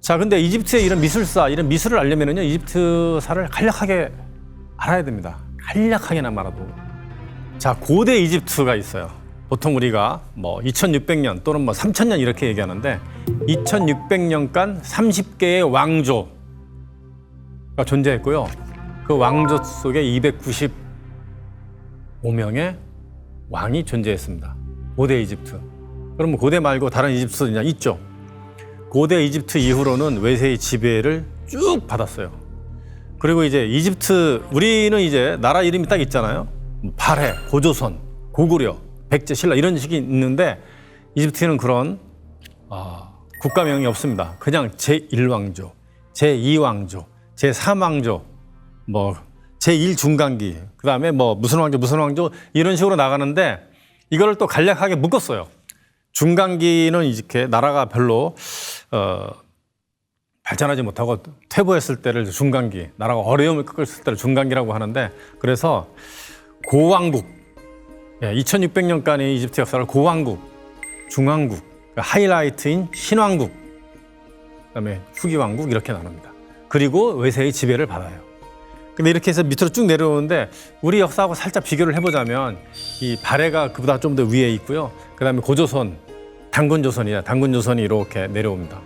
자, 근데 이집트의 이런 미술사, 이런 미술을 알려면은요, 이집트사를 간략하게 알아야 됩니다. 간략하게만 알아도. 자, 고대 이집트가 있어요. 보통 우리가 뭐 2600년 또는 뭐 3000년 이렇게 얘기하는데 2600년간 30개의 왕조가 존재했고요. 그 왕조 속에 295명의 왕이 존재했습니다. 고대 이집트. 그러면 고대 말고 다른 이집트도 있죠. 고대 이집트 이후로는 외세의 지배를 쭉 받았어요. 그리고 이제 이집트, 우리는 이제 나라 이름이 딱 있잖아요. 발해, 고조선, 고구려, 백제, 신라 이런 식이 있는데 이집트는 그런 국가명이 없습니다. 그냥 제1왕조, 제2왕조, 제3왕조, 뭐 제1중간기, 그다음에 뭐 무슨 왕조 이런 식으로 나가는데 이거를 또 간략하게 묶었어요. 중간기는 이렇게 나라가 별로 발전하지 못하고 퇴보했을 때를 중간기, 나라가 어려움을 겪었을 때를 중간기라고 하는데, 그래서 고왕국, 2600년간의 이집트 역사를 고왕국, 중왕국, 하이라이트인 신왕국, 그다음에 후기왕국 이렇게 나눕니다. 그리고 외세의 지배를 받아요. 근데 이렇게 해서 밑으로 쭉 내려오는데 우리 역사하고 살짝 비교를 해보자면 이 발해가 그보다 좀 더 위에 있고요. 그다음에 고조선, 단군조선이 이렇게 내려옵니다.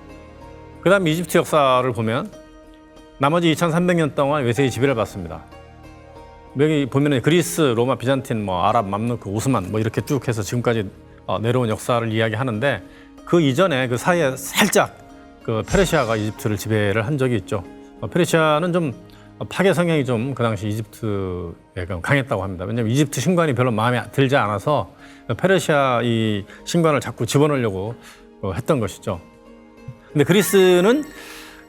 그다음에 이집트 역사를 보면 나머지 2300년 동안 외세의 지배를 받습니다. 여기 보면은 그리스, 로마, 비잔틴, 뭐 아랍, 맘루크, 오스만 뭐 이렇게 쭉 해서 지금까지 내려온 역사를 이야기하는데 그 이전에 그 사이에 살짝 그 페르시아가 이집트를 지배를 한 적이 있죠. 페르시아는 좀 파괴 성향이 좀 그 당시 이집트에 강했다고 합니다. 왜냐하면 이집트 신관이 별로 마음에 들지 않아서 페르시아 이 신관을 자꾸 집어넣으려고 했던 것이죠. 근데 그리스는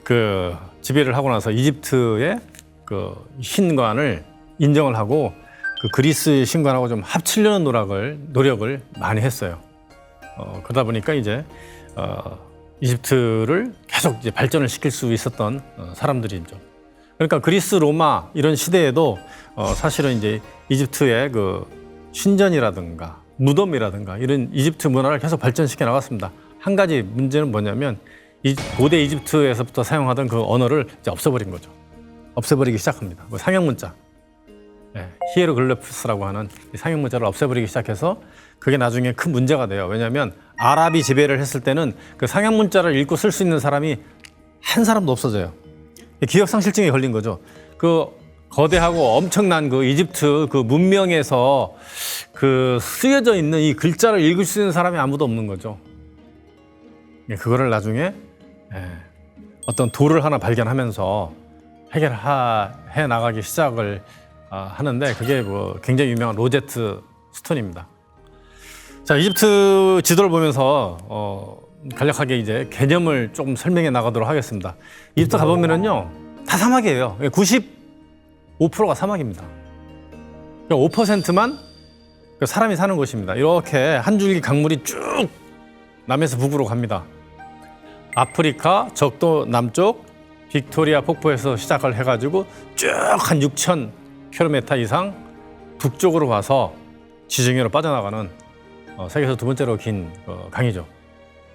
그 지배를 하고 나서 이집트의 그 신관을 인정을 하고 그 그리스 신관하고 좀 합치려는 노력을 많이 했어요. 그러다 보니까 이제 이집트를 계속 이제 발전을 시킬 수 있었던 사람들이죠. 그러니까 그리스, 로마 이런 시대에도 사실은 이제 이집트의 그 신전이라든가 무덤이라든가 이런 이집트 문화를 계속 발전시켜 나갔습니다. 한 가지 문제는 뭐냐면 이 고대 이집트에서부터 사용하던 그 언어를 이제 없애버린 거죠. 없애버리기 시작합니다. 뭐 상형문자, 히에로글리프스라고 하는 상형문자를 없애버리기 시작해서 그게 나중에 큰 문제가 돼요. 왜냐하면 아랍이 지배를 했을 때는 그 상형문자를 읽고 쓸 수 있는 사람이 한 사람도 없어져요. 기억상실증에 걸린 거죠. 그 거대하고 엄청난 그 이집트 그 문명에서 그 쓰여져 있는 이 글자를 읽을 수 있는 사람이 아무도 없는 거죠. 그거를 나중에 어떤 돌을 하나 발견하면서 해결해 나가기 시작을 하는데 그게 뭐 굉장히 유명한 로제트 스톤입니다. 자, 이집트 지도를 보면서 간략하게 이제 개념을 조금 설명해 나가도록 하겠습니다. 이집트 가보면은요, 다 사막이에요. 95%가 사막입니다. 5%만 사람이 사는 곳입니다. 이렇게 한 줄기 강물이 쭉 남에서 북으로 갑니다. 아프리카 적도 남쪽 빅토리아 폭포에서 시작을 해가지고 쭉 한 6,000km 이상 북쪽으로 와서 지중해로 빠져나가는 세계에서 두 번째로 긴 강이죠.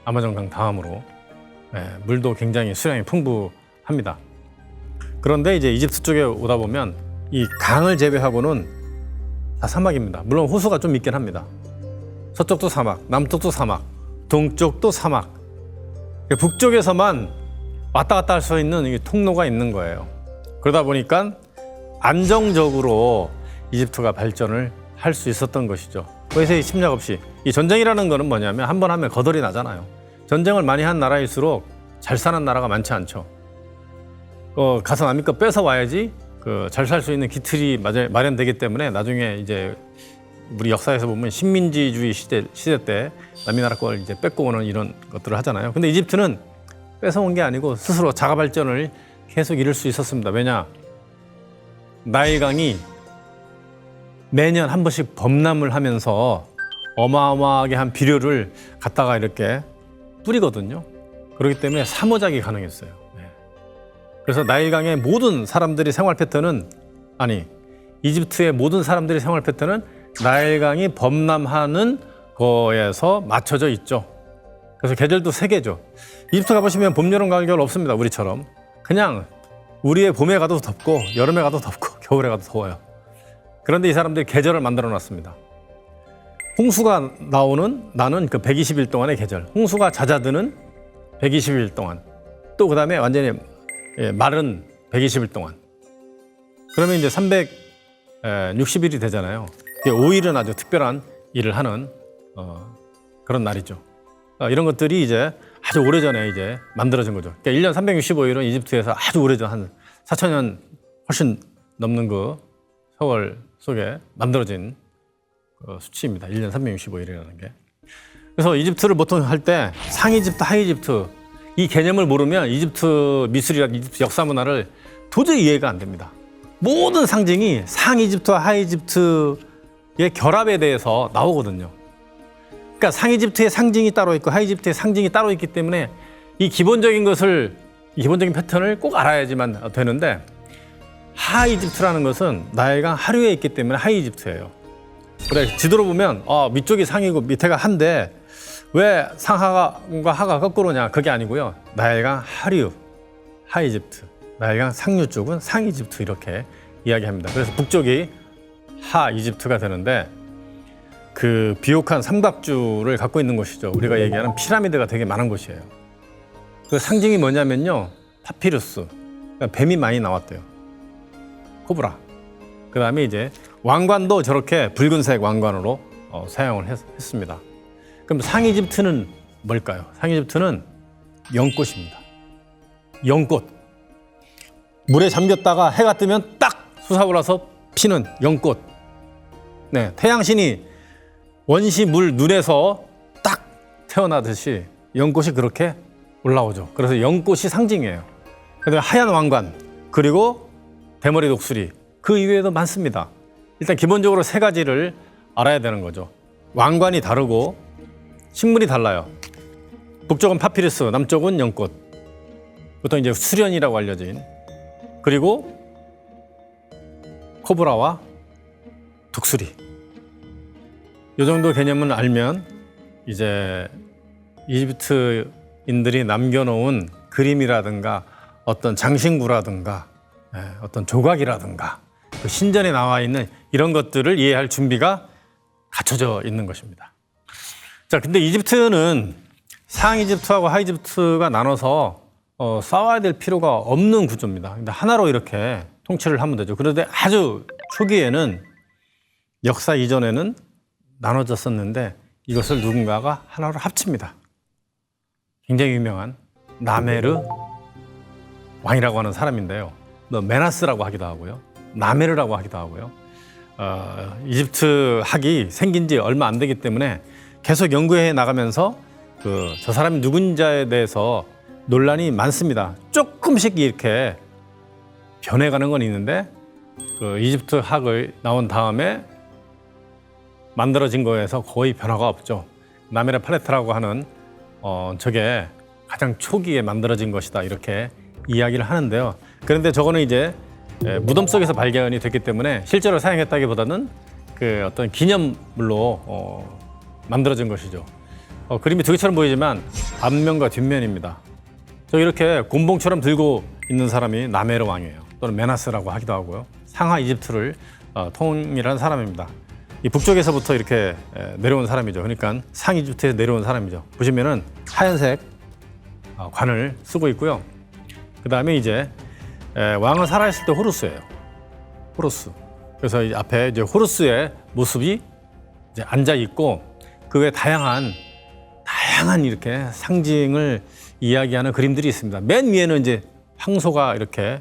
아마존강 다음으로. 물도 굉장히 수량이 풍부합니다. 그런데 이제 이집트 쪽에 오다 보면 이 강을 제외하고는 다 사막입니다. 물론 호수가 좀 있긴 합니다. 서쪽도 사막, 남쪽도 사막, 동쪽도 사막. 북쪽에서만 왔다 갔다 할 수 있는 이 통로가 있는 거예요. 그러다 보니까 안정적으로 이집트가 발전을 할 수 있었던 것이죠. 외세의 침략 없이. 이 전쟁이라는 거는 뭐냐면 한 번 하면 거덜이 나잖아요. 전쟁을 많이 한 나라일수록 잘 사는 나라가 많지 않죠. 가서 남의 거 뺏어 와야지 잘 살 수 있는 기틀이 마련되기 때문에 나중에 이제 우리 역사에서 보면 식민지주의 시대 때 남의 나라 걸 이제 뺏고 오는 이런 것들을 하잖아요. 근데 이집트는 뺏어온 게 아니고 스스로 자가 발전을 계속 이룰 수 있었습니다. 왜냐? 나일강이 매년 한 번씩 범람을 하면서 어마어마하게 한 비료를 갖다가 이렇게 뿌리거든요. 그렇기 때문에 사모작이 가능했어요. 그래서 나일강의 모든 사람들의 생활 패턴은 이집트의 모든 사람들의 생활 패턴은 나일강이 범람하는 거에서 맞춰져 있죠. 그래서 계절도 세 개죠. 이집트 가보시면 봄, 여름, 가을, 겨울 없습니다. 우리처럼. 그냥 우리의 봄에 가도 덥고 여름에 가도 덥고 겨울에 가도 더워요. 그런데 이 사람들이 계절을 만들어 놨습니다. 홍수가 나는 그 120일 동안의 계절. 홍수가 잦아드는 120일 동안. 또 그다음에 완전히 마른 120일 동안. 그러면 이제 360일이 되잖아요. 5일은 아주 특별한 일을 하는 그런 날이죠. 이런 것들이 이제 아주 오래전에 이제 만들어진 거죠. 그러니까 1년 365일은 이집트에서 아주 오래전 한 4,000년 훨씬 넘는 그 세월 속에 만들어진 수치입니다. 1년 365일이라는 게. 그래서 이집트를 보통 할 때 상이집트, 하이집트 이 개념을 모르면 이집트 미술이나 이집트 역사 문화를 도저히 이해가 안 됩니다. 모든 상징이 상이집트와 하이집트의 결합에 대해서 나오거든요. 그러니까 상이집트의 상징이 따로 있고 하이집트의 상징이 따로 있기 때문에 이 기본적인 패턴을 꼭 알아야지만 되는데 하이집트라는 것은 나일강 하류에 있기 때문에 하이집트예요. 그래 지도로 보면 밑쪽이 상이고 밑에가 하인데 왜 상하가 하가 거꾸로냐? 그게 아니고요. 나일강 하류, 하이집트, 나일강 상류 쪽은 상이집트 이렇게 이야기합니다. 그래서 북쪽이 하이집트가 되는데 그 비옥한 삼각주를 갖고 있는 곳이죠. 우리가 얘기하는 피라미드가 되게 많은 곳이에요. 그 상징이 뭐냐면요. 파피루스, 그러니까 뱀이 많이 나왔대요. 코브라. 그 다음에 이제 왕관도 저렇게 붉은색 왕관으로 사용을 했습니다. 그럼 상이집트는 뭘까요? 상이집트는 연꽃입니다. 연꽃. 물에 잠겼다가 해가 뜨면 딱 솟아올라서 피는 연꽃. 네, 태양신이 원시 물 눈에서 딱 태어나듯이 연꽃이 그렇게 올라오죠. 그래서 연꽃이 상징이에요. 그다음에 하얀 왕관, 그리고 대머리 독수리, 그 이외에도 많습니다. 일단 기본적으로 세 가지를 알아야 되는 거죠. 왕관이 다르고 식물이 달라요. 북쪽은 파피루스, 남쪽은 연꽃. 보통 이제 수련이라고 알려진. 그리고 코브라와 독수리. 이 정도 개념을 알면 이제 이집트인들이 남겨놓은 그림이라든가 어떤 장신구라든가 어떤 조각이라든가 그 신전에 나와 있는 이런 것들을 이해할 준비가 갖춰져 있는 것입니다. 자, 근데 이집트는 상이집트하고 하이집트가 나눠서 싸워야 될 필요가 없는 구조입니다. 근데 하나로 이렇게 통치를 하면 되죠. 그런데 아주 초기에는 역사 이전에는 나눠졌었는데 이것을 누군가가 하나로 합칩니다. 굉장히 유명한 나메르 왕이라고 하는 사람인데요. 메나스라고 하기도 하고요. 나메르라고 하기도 하고요. 이집트 학이 생긴 지 얼마 안 되기 때문에 계속 연구해 나가면서 저 사람이 누군지에 대해서 논란이 많습니다. 조금씩 이렇게 변해가는 건 있는데 이집트 학을 나온 다음에 만들어진 거에서 거의 변화가 없죠. 나메르 팔레트라고 하는 저게 가장 초기에 만들어진 것이다 이렇게 이야기를 하는데요. 그런데 저거는 이제 무덤 속에서 발견이 됐기 때문에 실제로 사용했다기보다는 그 어떤 기념물로 만들어진 것이죠. 그림이 두 개처럼 보이지만 앞면과 뒷면입니다. 저 이렇게 곤봉처럼 들고 있는 사람이 나메르 왕이에요. 또는 메나스라고 하기도 하고요. 상하 이집트를 통일한 사람입니다. 이 북쪽에서부터 이렇게 내려온 사람이죠. 그러니까 상이집트에서 내려온 사람이죠. 보시면은 하얀색 관을 쓰고 있고요. 그 다음에 이제 왕은 살아있을 때 호루스예요. 호루스. 그래서 이 앞에 이제 호루스의 모습이 이제 앉아 있고 그 외에 다양한 이렇게 상징을 이야기하는 그림들이 있습니다. 맨 위에는 이제 황소가 이렇게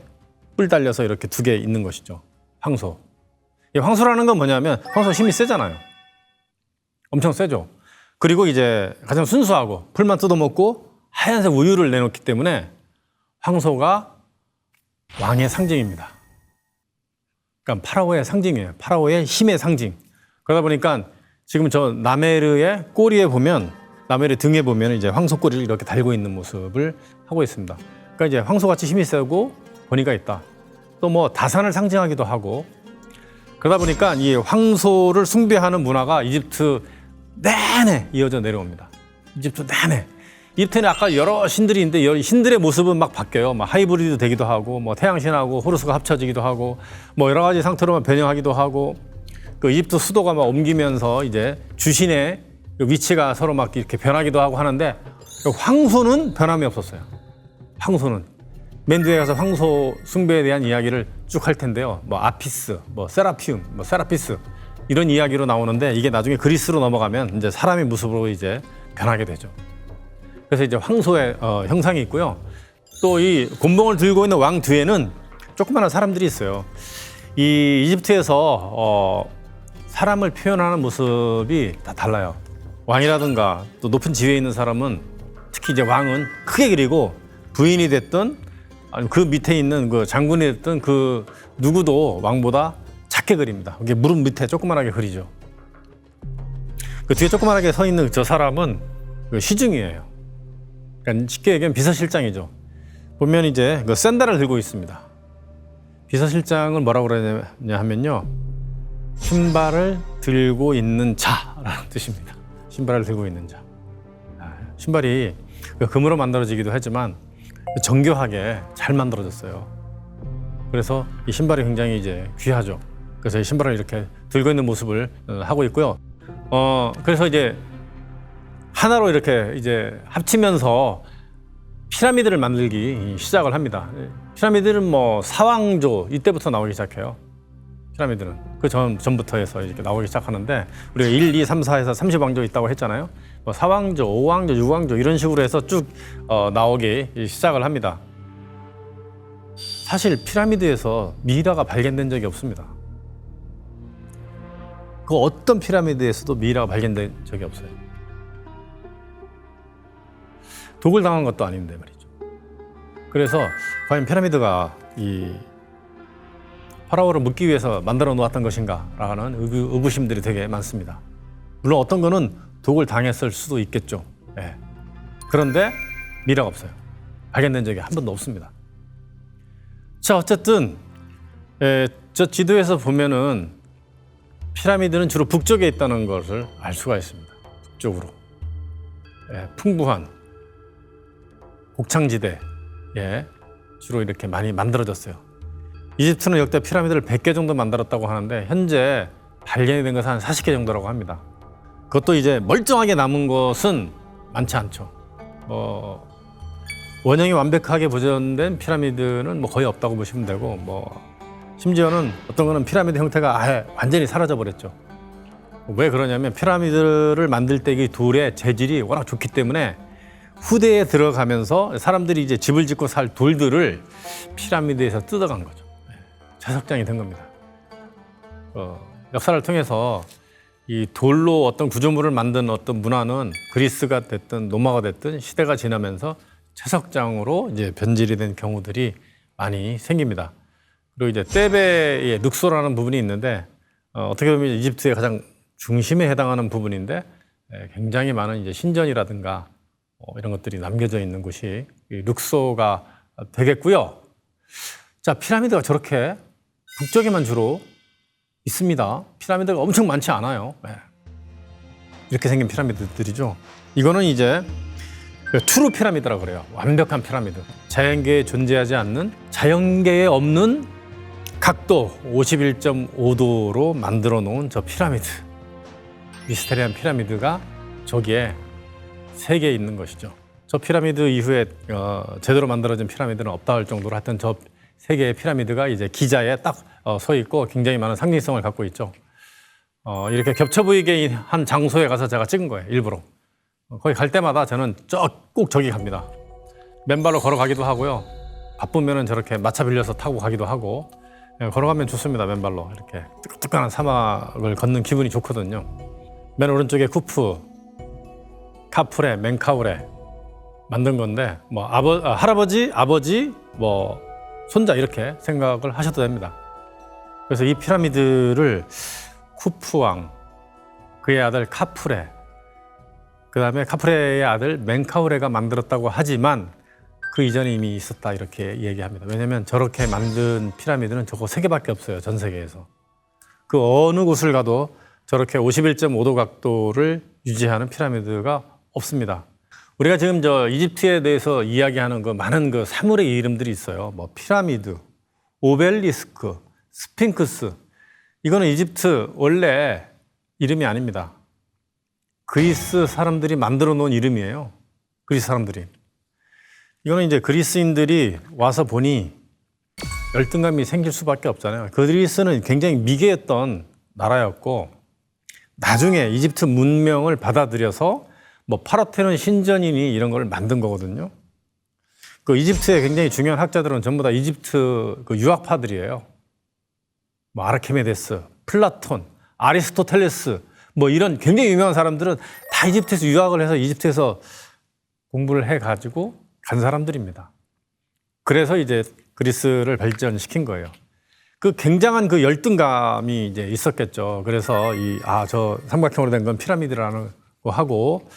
뿔 달려서 이렇게 두 개 있는 것이죠. 황소. 이 황소라는 건 뭐냐면 황소 힘이 세잖아요. 엄청 세죠. 그리고 이제 가장 순수하고 풀만 뜯어먹고 하얀색 우유를 내놓기 때문에 황소가 왕의 상징입니다. 그러니까 파라오의 상징이에요. 파라오의 힘의 상징. 그러다 보니까 지금 저 나메르의 꼬리에 보면 나메르 등에 보면 이제 황소 꼬리를 이렇게 달고 있는 모습을 하고 있습니다. 그러니까 이제 황소같이 힘이 세고 권위가 있다. 또 뭐 다산을 상징하기도 하고 그러다 보니까 이 황소를 숭배하는 문화가 이집트 내내 이어져 내려옵니다. 이집트 내내. 이집트는 아까 여러 신들이 있는데 여러 신들의 모습은 막 바뀌어요. 막 하이브리드 되기도 하고, 뭐 태양신하고 호루스가 합쳐지기도 하고, 뭐 여러 가지 상태로만 변형하기도 하고, 그 이집트 수도가 막 옮기면서 이제 주신의 그 위치가 서로 막 이렇게 변하기도 하고 하는데, 황소는 변함이 없었어요. 황소는. 맨 뒤에 가서 황소 숭배에 대한 이야기를 쭉 할 텐데요. 뭐 아피스, 뭐 세라피움, 뭐 세라피스 이런 이야기로 나오는데 이게 나중에 그리스로 넘어가면 이제 사람의 모습으로 이제 변하게 되죠. 그래서 이제 황소의 형상이 있고요. 또 이 곤봉을 들고 있는 왕 뒤에는 조그마한 사람들이 있어요. 이 이집트에서 사람을 표현하는 모습이 다 달라요. 왕이라든가 또 높은 지위에 있는 사람은 특히 이제 왕은 크게 그리고 부인이 됐든 아니면 그 밑에 있는 그 장군이 됐든 그 누구도 왕보다 작게 그립니다. 이게 무릎 밑에 조그만하게 그리죠. 그 뒤에 조그만하게 서 있는 저 사람은 그 시중이에요. 그러니까 쉽게 얘기하면 비서실장이죠. 보면 이제 그 샌들을 들고 있습니다. 비서실장을 뭐라고 그러냐 하면요. 신발을 들고 있는 자라는 뜻입니다. 신발을 들고 있는 자. 신발이 금으로 만들어지기도 하지만 정교하게 잘 만들어졌어요. 그래서 이 신발이 굉장히 이제 귀하죠. 그래서 이 신발을 이렇게 들고 있는 모습을 하고 있고요. 그래서 이제 하나로 이렇게 이제 합치면서 피라미드를 만들기 시작을 합니다. 피라미드는 뭐 사왕조 이때부터 나오기 시작해요. 피라미드는 그 전부터 해서 이렇게 나오기 시작하는데 우리가 1, 2, 3, 4에서 30왕조 있다고 했잖아요. 뭐 4왕조, 5왕조, 6왕조 이런 식으로 해서 쭉 나오기 시작을 합니다. 사실 피라미드에서 미이라가 발견된 적이 없습니다. 그 어떤 피라미드에서도 미이라가 발견된 적이 없어요. 독을 당한 것도 아닌데 말이죠. 그래서 과연 피라미드가 이 파라오를 묻기 위해서 만들어 놓았던 것인가라는 의구심들이 되게 많습니다. 물론 어떤 거는 독을 당했을 수도 있겠죠. 네. 그런데 미이라가 없어요. 발견된 적이 한 번도 없습니다. 자, 어쨌든 저 지도에서 보면은 피라미드는 주로 북쪽에 있다는 것을 알 수가 있습니다. 북쪽으로. 풍부한 곡창지대에 주로 이렇게 많이 만들어졌어요. 이집트는 역대 피라미드를 100개 정도 만들었다고 하는데 현재 발견이 된 것은 한 40개 정도라고 합니다. 그것도 이제 멀쩡하게 남은 것은 많지 않죠. 원형이 완벽하게 보존된 피라미드는 뭐 거의 없다고 보시면 되고, 뭐 심지어는 어떤 거는 피라미드 형태가 아예 완전히 사라져 버렸죠. 왜 그러냐면 피라미드를 만들 때 이 돌의 재질이 워낙 좋기 때문에 후대에 들어가면서 사람들이 이제 집을 짓고 살 돌들을 피라미드에서 뜯어간 거죠. 채석장이 된 겁니다. 역사를 통해서 이 돌로 어떤 구조물을 만든 어떤 문화는 그리스가 됐든 로마가 됐든 시대가 지나면서 채석장으로 이제 변질이 된 경우들이 많이 생깁니다. 그리고 이제 떼베의 늑소라는 부분이 있는데 어떻게 보면 이집트의 가장 중심에 해당하는 부분인데 굉장히 많은 이제 신전이라든가 이런 것들이 남겨져 있는 곳이 룩소가 되겠고요. 자, 피라미드가 저렇게 북쪽에만 주로 있습니다. 피라미드가 엄청 많지 않아요. 이렇게 생긴 피라미드들이죠. 이거는 이제 투르 피라미드라고 그래요. 완벽한 피라미드. 자연계에 존재하지 않는, 자연계에 없는 각도 51.5도로 만들어 놓은 저 피라미드. 미스테리한 피라미드가 저기에 3개 있는 것이죠. 저 피라미드 이후에 제대로 만들어진 피라미드는 없다 할 정도로 하여튼 저 3개의 피라미드가 이제 기자에 딱 서 있고 굉장히 많은 상징성을 갖고 있죠. 이렇게 겹쳐 보이게 한 장소에 가서 제가 찍은 거예요. 일부러. 거기 갈 때마다 저는 꼭 저기 갑니다. 맨발로 걸어가기도 하고요. 바쁘면은 저렇게 마차 빌려서 타고 가기도 하고 걸어가면 좋습니다. 맨발로 이렇게 뜨끈뜨끈한 사막을 걷는 기분이 좋거든요. 맨 오른쪽에 쿠프, 카프레, 멘카우레 만든 건데 뭐 할아버지, 아버지, 뭐 손자 이렇게 생각을 하셔도 됩니다. 그래서 이 피라미드를 쿠프왕, 그의 아들 카프레, 그 다음에 카프레의 아들 멘카우레가 만들었다고 하지만 그 이전에 이미 있었다 이렇게 얘기합니다. 왜냐하면 저렇게 만든 피라미드는 저거 3개밖에 없어요. 전 세계에서. 그 어느 곳을 가도 저렇게 51.5도 각도를 유지하는 피라미드가 없습니다. 우리가 지금 저 이집트에 대해서 이야기하는 그 많은 그 사물의 이름들이 있어요. 뭐 피라미드, 오벨리스크, 스핑크스. 이거는 이집트 원래 이름이 아닙니다. 그리스 사람들이 만들어 놓은 이름이에요. 그리스 사람들이. 이거는 이제 그리스인들이 와서 보니 열등감이 생길 수밖에 없잖아요. 그리스는 굉장히 미개했던 나라였고 나중에 이집트 문명을 받아들여서 뭐 파르테논 신전이니 이런 걸 만든 거거든요. 그 이집트의 굉장히 중요한 학자들은 전부 다 이집트 그 유학파들이에요. 뭐 아르키메데스, 플라톤, 아리스토텔레스 뭐 이런 굉장히 유명한 사람들은 다 이집트에서 유학을 해서 이집트에서 공부를 해가지고 간 사람들입니다. 그래서 이제 그리스를 발전시킨 거예요. 그 굉장한 그 열등감이 이제 있었겠죠. 그래서 저 삼각형으로 된 건 피라미드라는 거 하고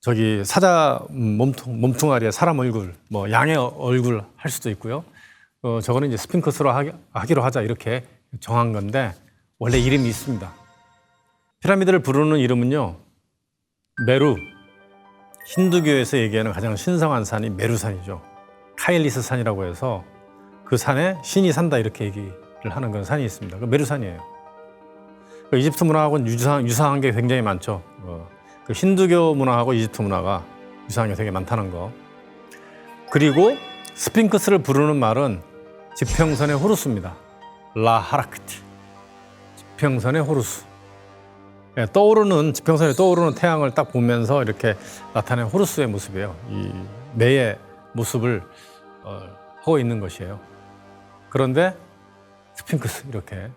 저기 사자 몸뚱아리에 사람 얼굴, 뭐 양의 얼굴 할 수도 있고요. 저거는 이제 스핑크스로 하기로 하자 이렇게 정한 건데 원래 이름이 있습니다. 피라미드를 부르는 이름은요, 메루. 힌두교에서 얘기하는 가장 신성한 산이 메루산이죠. 카일리스 산이라고 해서 그 산에 신이 산다 이렇게 얘기를 하는 그런 산이 있습니다. 그 메루산이에요. 그 이집트 문화하고는 유사한 게 굉장히 많죠. 그 힌두교 문화하고 이집트 문화가 유사한 게 되게 많다는 거. 그리고 스핑크스를 부르는 말은 지평선의 호루스입니다. 라하라크티. 지평선의 호루스. 지평선에 떠오르는 태양을 딱 보면서 이렇게 나타낸 호루스의 모습이에요. 이 매의 모습을 하고 있는 것이에요. 그런데 스핑크스 이렇게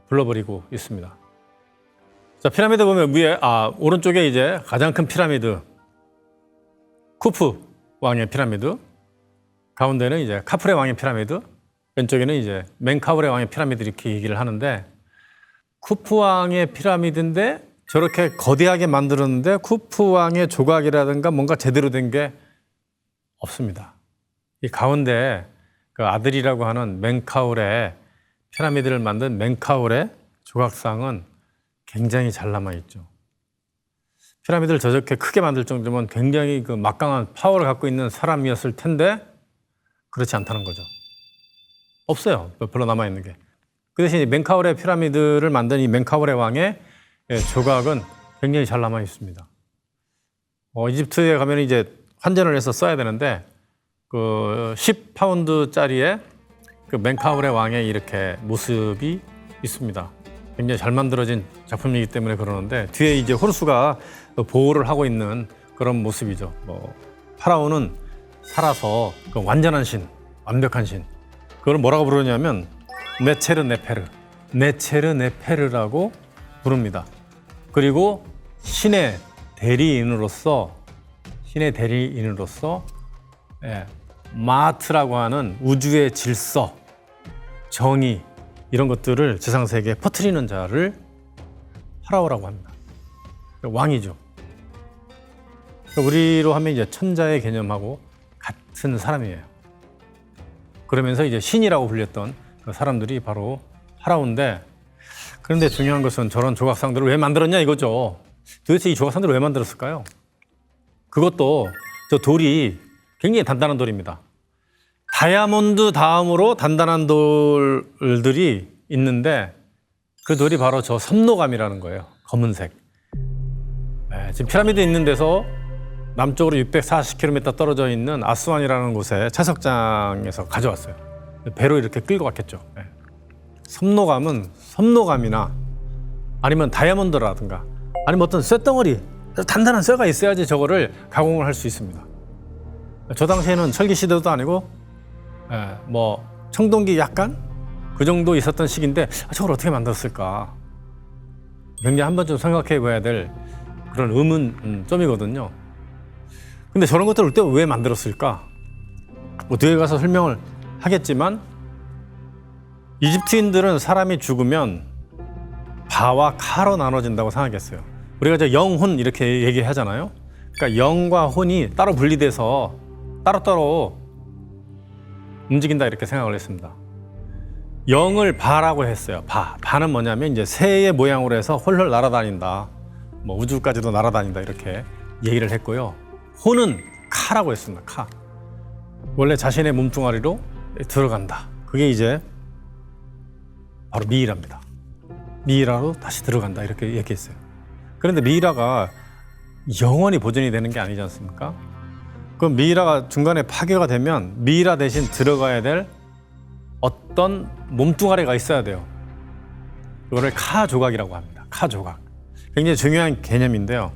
불러버리고 있습니다. 자, 피라미드 보면 위에 오른쪽에 이제 가장 큰 피라미드 쿠프 왕의 피라미드, 가운데는 이제 카프레 왕의 피라미드, 왼쪽에는 이제 멘카우레 왕의 피라미드 이렇게 얘기를 하는데 쿠프 왕의 피라미드인데 저렇게 거대하게 만들었는데 쿠프 왕의 조각이라든가 뭔가 제대로 된 게 없습니다. 이 가운데 그 아들이라고 하는 멘카우레 피라미드를 만든 멘카우레 조각상은 굉장히 잘 남아있죠. 피라미드를 저렇게 크게 만들 정도면 굉장히 그 막강한 파워를 갖고 있는 사람이었을 텐데 그렇지 않다는 거죠. 없어요. 별로 남아있는 게. 그 대신 멘카우레 피라미드를 만든 이 멘카우레 왕의 조각은 굉장히 잘 남아 있습니다. 이집트에 가면 이제 환전을 해서 써야 되는데 그 10파운드짜리의 그 멘카우레 왕의 이렇게 모습이 있습니다. 굉장히 잘 만들어진 작품이기 때문에 그러는데 뒤에 이제 호루스가 보호를 하고 있는 그런 모습이죠. 파라오는 살아서 그 완전한 신, 완벽한 신. 그걸 뭐라고 부르냐면 네체르네페르라고 부릅니다. 그리고 신의 대리인으로서 마트라고 하는 우주의 질서, 정의 이런 것들을 지상세계에 퍼뜨리는 자를 파라오라고 합니다. 왕이죠. 우리로 하면 이제 천자의 개념하고 같은 사람이에요. 그러면서 이제 신이라고 불렸던 그 사람들이 바로 파라오인데, 그런데 중요한 것은 저런 조각상들을 왜 만들었냐 이거죠. 도대체 이 조각상들을 왜 만들었을까요? 그것도 저 돌이 굉장히 단단한 돌입니다. 다이아몬드 다음으로 단단한 돌들이 있는데 그 돌이 바로 저 섬노감이라는 거예요. 검은색. 지금 피라미드 있는 데서 남쪽으로 640km 떨어져 있는 아스완이라는 곳에 채석장에서 가져왔어요. 배로 이렇게 끌고 갔겠죠. 섬노감은 섬노감이나 아니면 다이아몬드라든가 아니면 어떤 쇳덩어리, 단단한 쇠가 있어야지 저거를 가공을 할 수 있습니다. 저 당시에는 철기 시대도 아니고 뭐 청동기 약간 그 정도 있었던 시기인데 저걸 어떻게 만들었을까? 굉장히 한 번쯤 생각해 봐야 될 그런 의문점이거든요. 근데 저런 것들을 왜 만들었을까? 뭐 뒤에 가서 설명을 하겠지만 이집트인들은 사람이 죽으면 바와 카로 나눠진다고 생각했어요. 우리가 이제 영혼 이렇게 얘기하잖아요. 그러니까 영과 혼이 따로 분리돼서 따로따로 움직인다 이렇게 생각을 했습니다. 영을 바라고 했어요. 바는 뭐냐면 이제 새의 모양으로 해서 홀홀 날아다닌다. 뭐 우주까지도 날아다닌다 이렇게 얘기를 했고요. 호는 카라고 했습니다. 카. 원래 자신의 몸뚱아리로 들어간다. 그게 이제 바로 미이라입니다. 미이라로 다시 들어간다 이렇게 얘기했어요. 그런데 미이라가 영원히 보존이 되는 게 아니지 않습니까? 그럼 미이라가 중간에 파괴가 되면 미이라 대신 들어가야 될 어떤 몸뚱아리가 있어야 돼요. 그거를 카 조각이라고 합니다. 카 조각. 굉장히 중요한 개념인데요.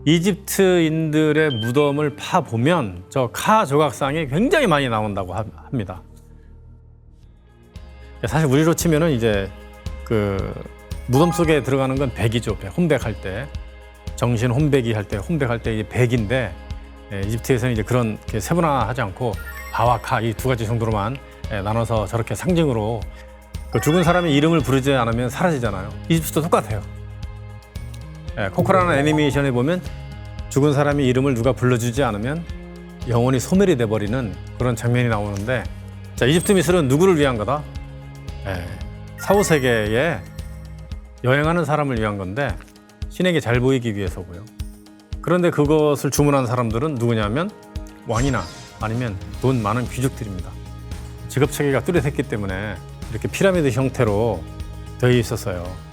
이집트인들의 무덤을 파보면 저 카 조각상이 굉장히 많이 나온다고 합니다. 사실 우리로 치면은 이제 그 무덤 속에 들어가는 건 백이죠. 혼백할 때 정신 혼백이 할 때 혼백할 때 이제 백인데 이집트에서는 이제 그런 세분화하지 않고 바와 카 이 두 가지 정도로만 나눠서 저렇게 상징으로 그 죽은 사람의 이름을 부르지 않으면 사라지잖아요. 이집트도 똑같아요. 코코라는 애니메이션에 보면 죽은 사람의 이름을 누가 불러주지 않으면 영원히 소멸이 돼버리는 그런 장면이 나오는데, 자, 이집트 미술은 누구를 위한 거다? 사후세계에 여행하는 사람을 위한 건데 신에게 잘 보이기 위해서고요. 그런데 그것을 주문한 사람들은 누구냐면 왕이나 아니면 돈 많은 귀족들입니다. 직업체계가 뚜렷했기 때문에 이렇게 피라미드 형태로 되어 있었어요.